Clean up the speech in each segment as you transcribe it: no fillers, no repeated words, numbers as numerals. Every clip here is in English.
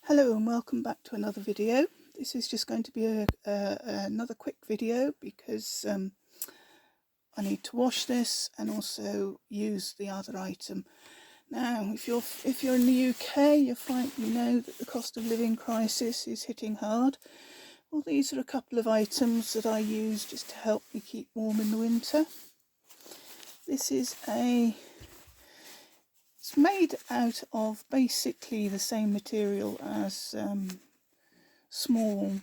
Hello and welcome back to another video. This is just going to be another quick video because I need to wash this and also use the other item. Now, if you're in the UK, you know that the cost of living crisis is hitting hard. Well, these are a couple of items that I use just to help me keep warm in the winter. This is it's made out of basically the same material as small,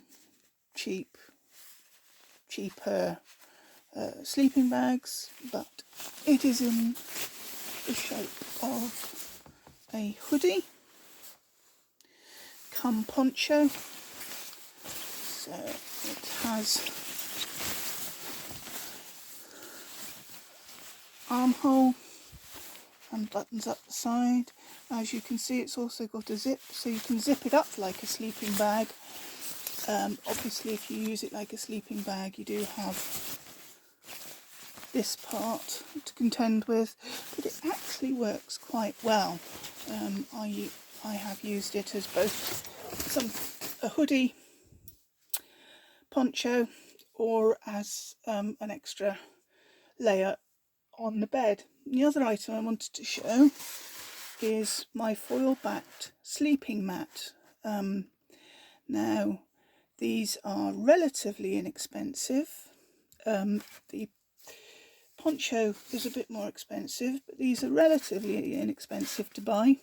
cheaper sleeping bags, but it is in the shape of a hoodie come poncho. So it has armhole and buttons up the side. As you can see, it's also got a zip, so you can zip it up like a sleeping bag. Obviously, if you use it like a sleeping bag, you do have this part to contend with, but it actually works quite well. I have used it as both a hoodie, poncho, or as an extra layer on the bed. The other item I wanted to show is my foil-backed sleeping mat. Now, these are relatively inexpensive. The poncho is a bit more expensive, but these are relatively inexpensive to buy.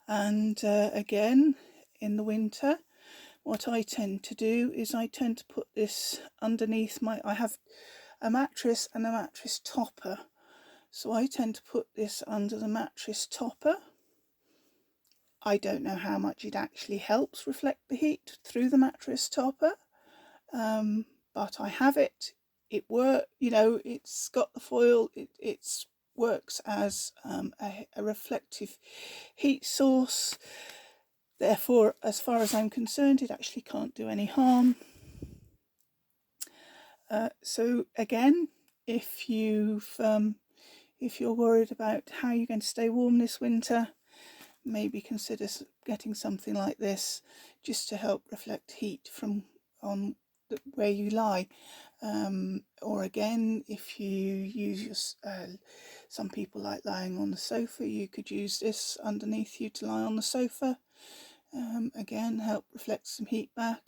And again, in the winter, what I tend to do is I tend to put this underneath I have a mattress and a mattress topper. So I tend to put this under the mattress topper. I don't know how much it actually helps reflect the heat through the mattress topper, but I have it. It works, it's got the foil, it works as a reflective heat source. Therefore, as far as I'm concerned, it actually can't do any harm. So again, if you're worried about how you're going to stay warm this winter, maybe consider getting something like this just to help reflect heat from where you lie. Or again, if you use some people like lying on the sofa, you could use this underneath you to lie on the sofa. Again, help reflect some heat back.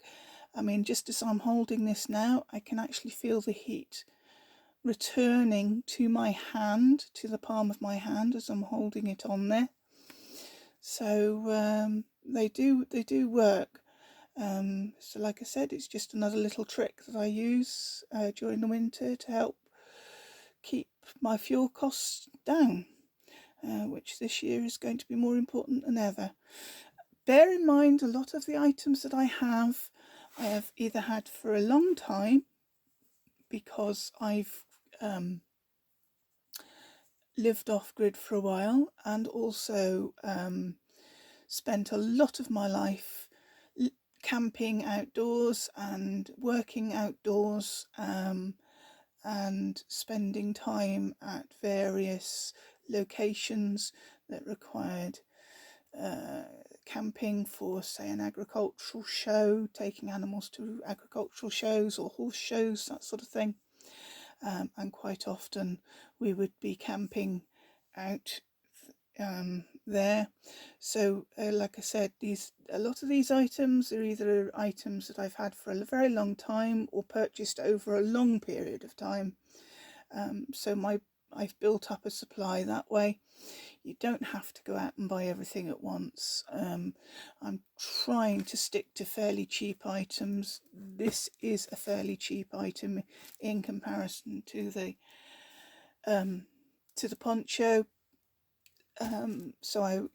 I mean, just as I'm holding this now, I can actually feel the heat returning to my hand, to the palm of my hand as I'm holding it on there. So they do work. So like I said, it's just another little trick that I use during the winter to help keep my fuel costs down, which this year is going to be more important than ever. Bear in mind, a lot of the items that I have either had for a long time because I've lived off-grid for a while, and also spent a lot of my life camping outdoors and working outdoors, and spending time at various locations that required camping for, say, an agricultural show, taking animals to agricultural shows or horse shows, that sort of thing. And quite often we would be camping out there. So like I said, a lot of these items are either items that I've had for a very long time or purchased over a long period of time. So I've built up a supply that way. You don't have to go out and buy everything at once. I'm trying to stick to fairly cheap items. This is a fairly cheap item in comparison to the poncho. So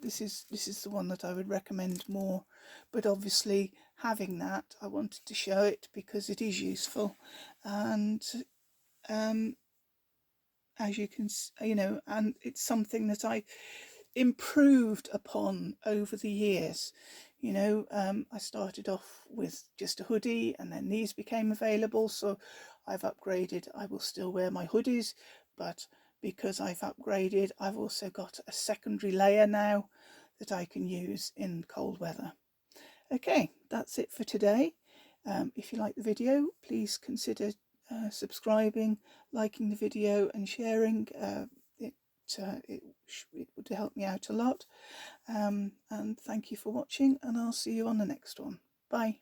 this is the one that I would recommend more. But obviously, having that, I wanted to show it because it is useful, and as you can, and it's something that I improved upon over the years. I started off with just a hoodie, and then these became available, so I've upgraded. I will still wear my hoodies, but because I've upgraded, I've also got a secondary layer now that I can use in cold weather. Okay, that's it for today. If you like the video, please consider subscribing, liking the video and sharing. It would help me out a lot. And thank you for watching, and I'll see you on the next one. Bye.